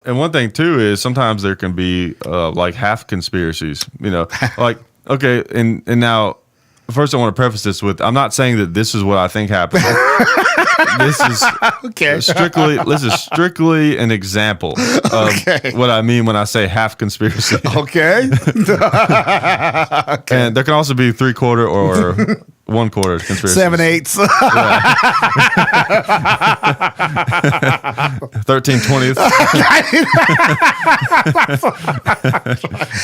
And one thing too is sometimes there can be like half conspiracies. Like okay, and now first I want to preface this with I'm not saying that this is what I think happened. This is strictly an example of what I mean when I say half conspiracy. Okay. And there can also be 3/4 or 1/4 conspiracy. 7/8. 13/20.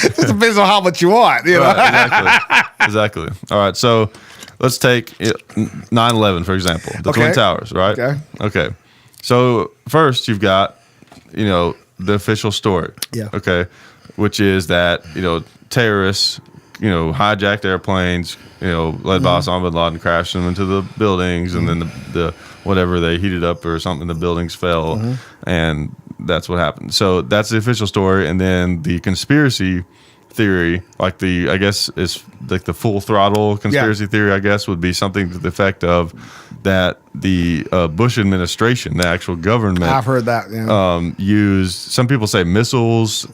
It depends on how much you want. Right, exactly. All right, so let's take 9/11 for example, the Twin Towers, right? Okay. So first you've got, the official story. Yeah. Okay, which is that terrorists, hijacked airplanes, led by Osama bin Laden, crashed them into the buildings, and then the whatever they heated up or something, the buildings fell, and that's what happened. So that's the official story, and then the conspiracy theory, like I guess is like the full throttle conspiracy theory, I guess, would be something to the effect of that the Bush administration, the actual government, I've heard that. used, some people say missiles,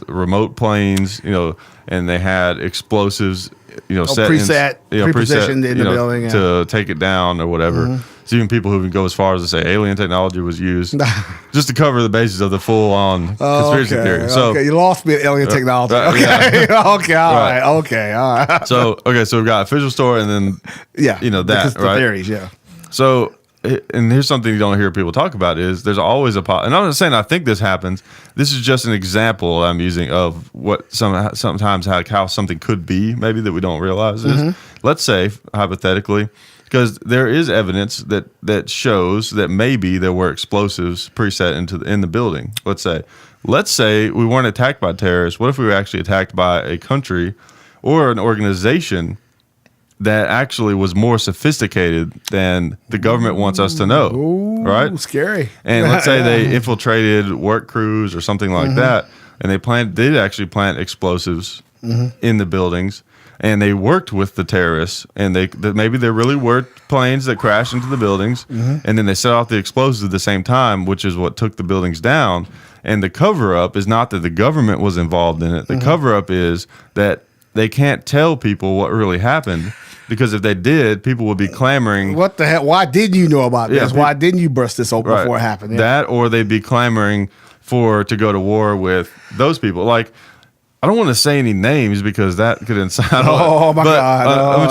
remote planes, and they had explosives, prepositioned in the building to take it down or whatever. So even people who can go as far as to say alien technology was used just to cover the basis of the full-on conspiracy theory. So you lost me at alien technology. All right. So we've got official story, and then that the theories. So, and here's something you don't hear people talk about is there's always and I'm not saying I think this happens. This is just an example I'm using of what sometimes how something could be maybe that we don't realize is. Let's say hypothetically, because there is evidence that shows that maybe there were explosives preset in the building. Let's say we weren't attacked by terrorists. What if we were actually attacked by a country or an organization that actually was more sophisticated than the government wants us to know? Right? Scary. And let's say they infiltrated work crews or something like that, and they did actually plant explosives in the buildings. And they worked with the terrorists, and maybe there really were planes that crashed into the buildings, and then they set off the explosives at the same time, which is what took the buildings down. And the cover-up is not that the government was involved in it. The cover-up is that they can't tell people what really happened, because if they did, people would be clamoring. What the hell? Why didn't you know about this? Why didn't you burst this open before it happened? Yeah. That, or they'd be clamoring to go to war with those people. Like, I don't want to say any names because that could incite. Oh my God! I'm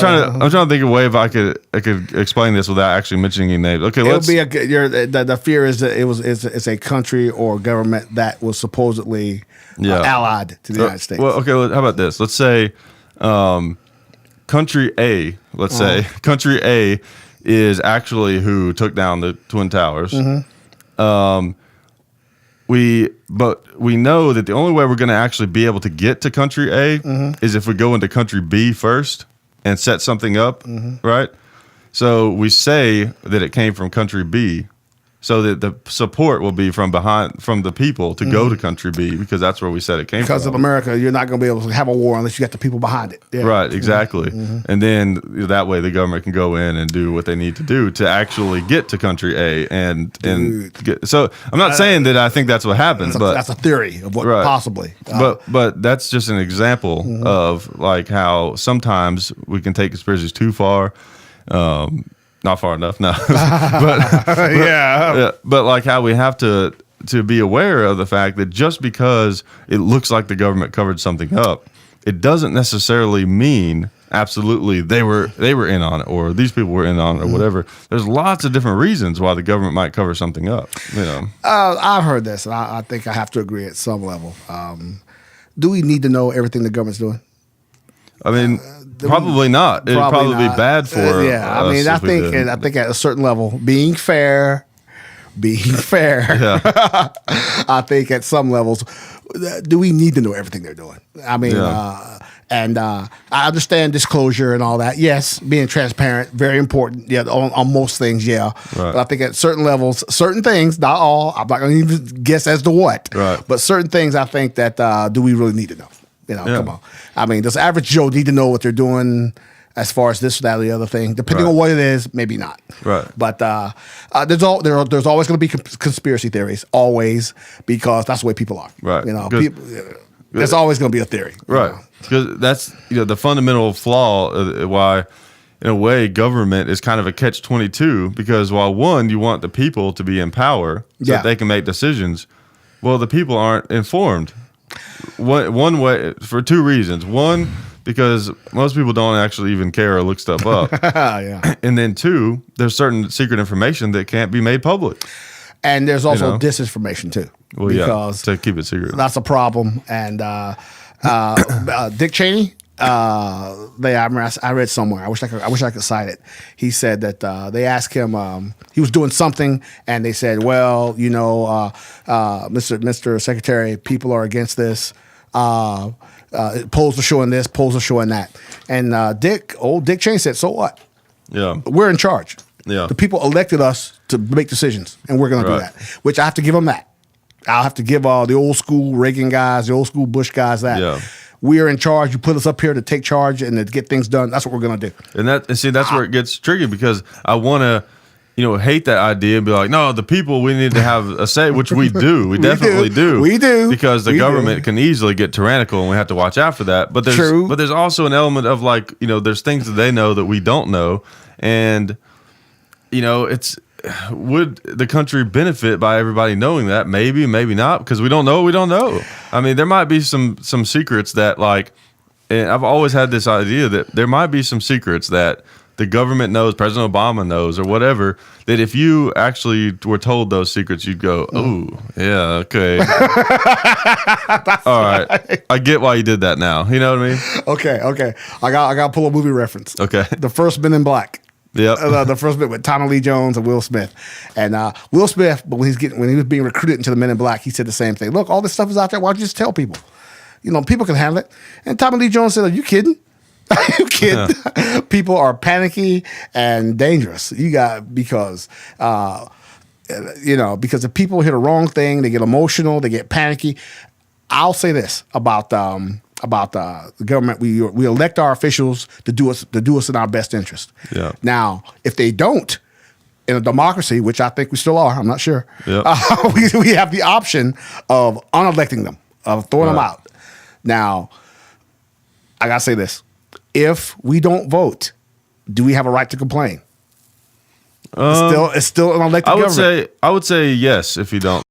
trying to think of a way if I could explain this without actually mentioning any names. Okay, the fear is that it's a country or government that was supposedly allied to the United States. Well, okay, how about this? Let's say country A. Let's say country A is actually who took down the Twin Towers. But we know that the only way we're going to actually be able to get to country A is if we go into country B first and set something up, right? So we say that it came from country B, so that the support will be from the people to go to country B, because that's where we said it came from. Because of America, you're not going to be able to have a war unless you got the people behind it. Yeah. Right, exactly. And then that way the government can go in and do what they need to do to actually get to country A. So I'm not saying that I think that's what happened, but that's a theory of what possibly. But that's just an example of like how sometimes we can take conspiracies too far. Not far enough, no. But like how we have to be aware of the fact that just because it looks like the government covered something up, it doesn't necessarily mean absolutely they were in on it, or these people were in on it, or whatever. There's lots of different reasons why the government might cover something up. I've heard this, and I think I have to agree at some level. Do we need to know everything the government's doing? I mean, probably not. It'd probably be bad for us. I mean, I think at a certain level, being fair. I think at some levels, do we need to know everything they're doing? I mean, and I understand disclosure and all that. Yes, being transparent, very important. Yeah, on most things, yeah. Right. But I think at certain levels, certain things, not all. I'm not going to even guess as to what. Right. But certain things, I think that do we really need to know? Come on. I mean, does average Joe need to know what they're doing as far as this, that, or the other thing. Depending Right. on what it is, maybe not. Right. But there's always going to be conspiracy theories, always, because that's the way people are. Right. You know, Good. people, there's always going to be a theory. you Right. know. Because that's the fundamental flaw why, in a way, government is kind of a catch-22, because while one, you want the people to be in power so Yeah. that they can make decisions, well, the people aren't informed. One way, for two reasons. One, because most people don't actually even care or look stuff up. Yeah. And then two, there's certain secret information that can't be made public. And there's also know. disinformation too, Well, because to keep it secret. that's a problem. And Dick Cheney, I read somewhere. I wish I could cite it. He said that they asked him. He was doing something, and they said, "Well, Mr. Secretary, people are against this. Polls are showing this. Polls are showing that." And Dick Cheney said, "So what? Yeah. We're in charge. Yeah. The people elected us to make decisions, and we're going to do Right. that." Which I have to give them that. I'll have to give the old school Reagan guys, the old school Bush guys that. Yeah. We are in charge. You put us up here to take charge and to get things done. That's what we're going to do. And see, that's where it gets tricky, because I want to, hate that idea and be like, no, the people, we need to have a say, which we do. We definitely do. We do. Because the We government do. can easily get tyrannical, and we have to watch out for that. But True. there's also an element of like, there's things that they know that we don't know. And, would the country benefit by everybody knowing that? Maybe, maybe not, because we don't know what we don't know. I mean, there might be some secrets that, like, and I've always had this idea that there might be some secrets that the government knows, President Obama knows, or whatever, that if you actually were told those secrets, you'd go, oh, yeah, okay. All right. I get why you did that now. You know what I mean? Okay. I got to pull a movie reference. Okay. The first Men in Black. Yep. The first bit with Tommy Lee Jones and Will Smith. And Will Smith, but when he was being recruited into the Men in Black, he said the same thing. Look, all this stuff is out there. Why don't you just tell people? People can handle it. And Tommy Lee Jones said, "Are you kidding? Are you kidding? People are panicky and dangerous. Because if people hear the wrong thing, they get emotional, they get panicky." I'll say this about the government: we elect our officials to do us in our best interest. Yeah. Now, if they don't, in a democracy, which I think we still are, I'm not sure. Yeah. We have the option of unelecting them, of throwing them out. Now, I gotta say this: if we don't vote, do we have a right to complain? It's still an elected government. I would say yes if you don't